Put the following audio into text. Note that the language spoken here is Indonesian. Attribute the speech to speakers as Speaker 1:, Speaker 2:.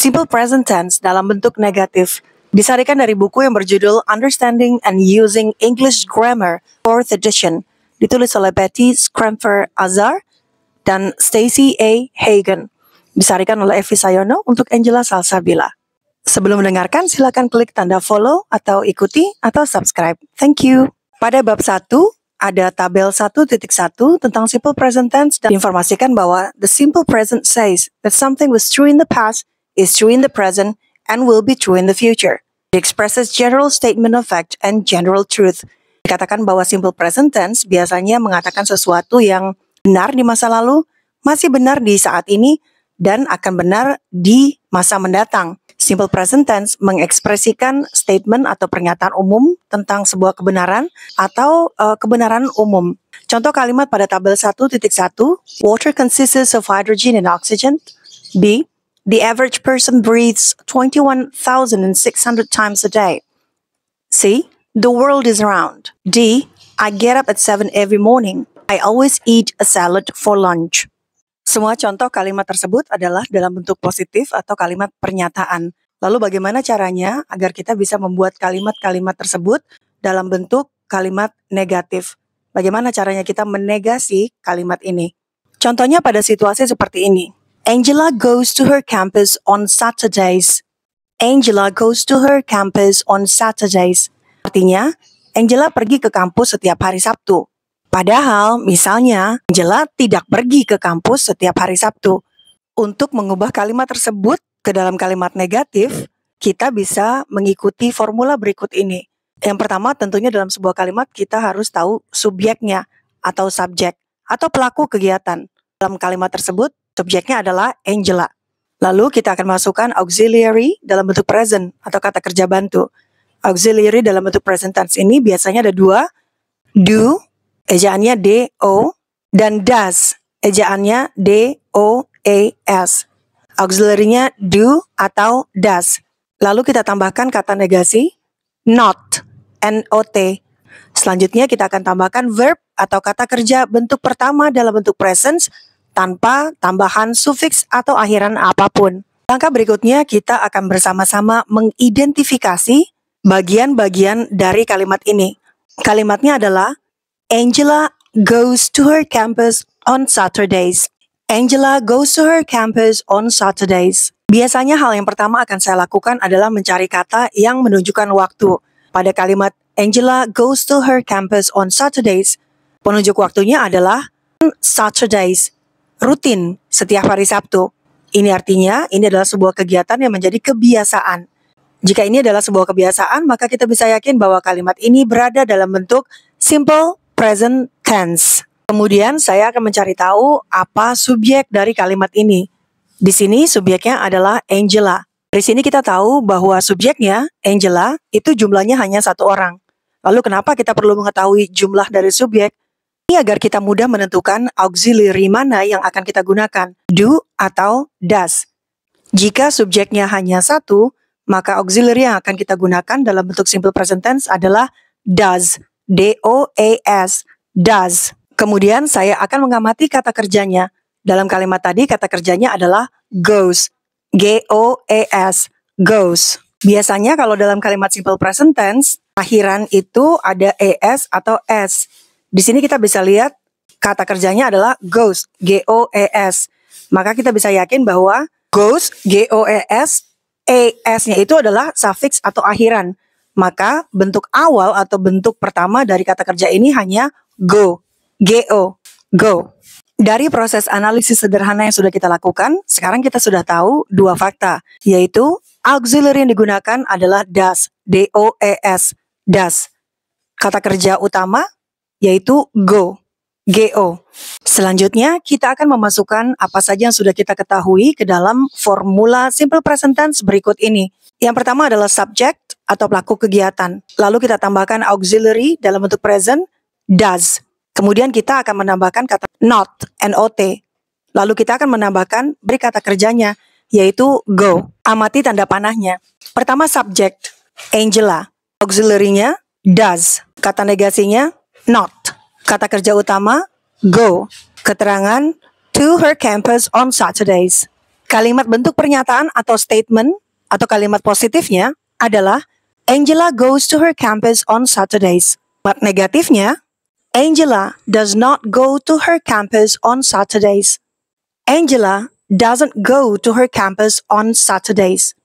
Speaker 1: Simple present tense dalam bentuk negatif disarikan dari buku yang berjudul Understanding and Using English Grammar 4th edition, ditulis oleh Betty Scramfer Azar dan Stacy A. Hagen, disarikan oleh Evi Sayono untuk Angela Salsabila. Sebelum mendengarkan, silakan klik tanda follow atau ikuti atau subscribe. Thank you. Pada bab 1, ada tabel 1.1 tentang simple present tense dan informasikan bahwa the simple present says that something was true in the past, is true in the present, and will be true in the future. It expresses general statement of fact and general truth. Dikatakan bahwa simple present tense biasanya mengatakan sesuatu yang benar di masa lalu, masih benar di saat ini, dan akan benar di masa mendatang. Simple present tense mengekspresikan statement atau pernyataan umum tentang sebuah kebenaran atau kebenaran umum. Contoh kalimat pada tabel 1.1, water consists of hydrogen and oxygen. B, the average person breathes 21,600 times a day. C, the world is round. D, I get up at 7 every morning. I always eat a salad for lunch. Semua contoh kalimat tersebut adalah dalam bentuk positif atau kalimat pernyataan. Lalu bagaimana caranya agar kita bisa membuat kalimat-kalimat tersebut dalam bentuk kalimat negatif? Bagaimana caranya kita menegasi kalimat ini? Contohnya pada situasi seperti ini. Angela goes to her campus on Saturdays. Angela goes to her campus on Saturdays. Artinya, Angela pergi ke kampus setiap hari Sabtu. Padahal, misalnya, Angela tidak pergi ke kampus setiap hari Sabtu. Untuk mengubah kalimat tersebut ke dalam kalimat negatif, kita bisa mengikuti formula berikut ini. Yang pertama, tentunya dalam sebuah kalimat kita harus tahu subjeknya atau subjek atau pelaku kegiatan. Dalam kalimat tersebut, subjeknya adalah Angela. Lalu kita akan masukkan auxiliary dalam bentuk present atau kata kerja bantu. Auxiliary dalam bentuk present tense ini biasanya ada dua, do, ejaannya D-O, dan does, ejaannya D-O-A-S. Auxiliary-nya do atau does. Lalu kita tambahkan kata negasi, not, N-O-T. Selanjutnya kita akan tambahkan verb atau kata kerja bentuk pertama dalam bentuk present tanpa tambahan sufiks atau akhiran apapun. Langkah berikutnya kita akan bersama-sama mengidentifikasi bagian-bagian dari kalimat ini. Kalimatnya adalah Angela goes to her campus on Saturdays. Angela goes to her campus on Saturdays. Biasanya hal yang pertama akan saya lakukan adalah mencari kata yang menunjukkan waktu. Pada kalimat Angela goes to her campus on Saturdays, penunjuk waktunya adalah Saturdays, rutin setiap hari Sabtu. Ini artinya ini adalah sebuah kegiatan yang menjadi kebiasaan. Jika ini adalah sebuah kebiasaan, maka kita bisa yakin bahwa kalimat ini berada dalam bentuk simple present tense. Kemudian saya akan mencari tahu apa subjek dari kalimat ini. Di sini subjeknya adalah Angela. Dari sini kita tahu bahwa subjeknya, Angela, itu jumlahnya hanya satu orang. Lalu kenapa kita perlu mengetahui jumlah dari subjek? Ini agar kita mudah menentukan auxiliary mana yang akan kita gunakan, do atau does. Jika subjeknya hanya satu, maka auxiliary yang akan kita gunakan dalam bentuk simple present tense adalah does. D-O-A-S, does. Kemudian saya akan mengamati kata kerjanya. Dalam kalimat tadi kata kerjanya adalah goes. G-O-A-S, goes. Biasanya kalau dalam kalimat simple present tense, akhiran itu ada es atau s. Di sini kita bisa lihat kata kerjanya adalah goes, G-O-E-S. Maka kita bisa yakin bahwa goes, G-O-E-S, es-nya itu adalah suffix atau akhiran. Maka bentuk awal atau bentuk pertama dari kata kerja ini hanya go, G-O, go. Dari proses analisis sederhana yang sudah kita lakukan, sekarang kita sudah tahu dua fakta, yaitu auxiliary yang digunakan adalah does, D-O-E-S, does. Kata kerja utama yaitu go, G-O. Selanjutnya, kita akan memasukkan apa saja yang sudah kita ketahui ke dalam formula simple present tense berikut ini. Yang pertama adalah subject atau pelaku kegiatan. Lalu kita tambahkan auxiliary dalam bentuk present, does. Kemudian kita akan menambahkan kata not, N-O-T. Lalu kita akan menambahkan beri kata kerjanya, yaitu go. Amati tanda panahnya. Pertama subject, Angela. Auxiliary-nya, does. Kata negasinya, not. Kata kerja utama, go. Keterangan, to her campus on Saturdays. Kalimat bentuk pernyataan atau statement atau kalimat positifnya adalah Angela goes to her campus on Saturdays. Kalimat negatifnya, Angela does not go to her campus on Saturdays. Angela doesn't go to her campus on Saturdays.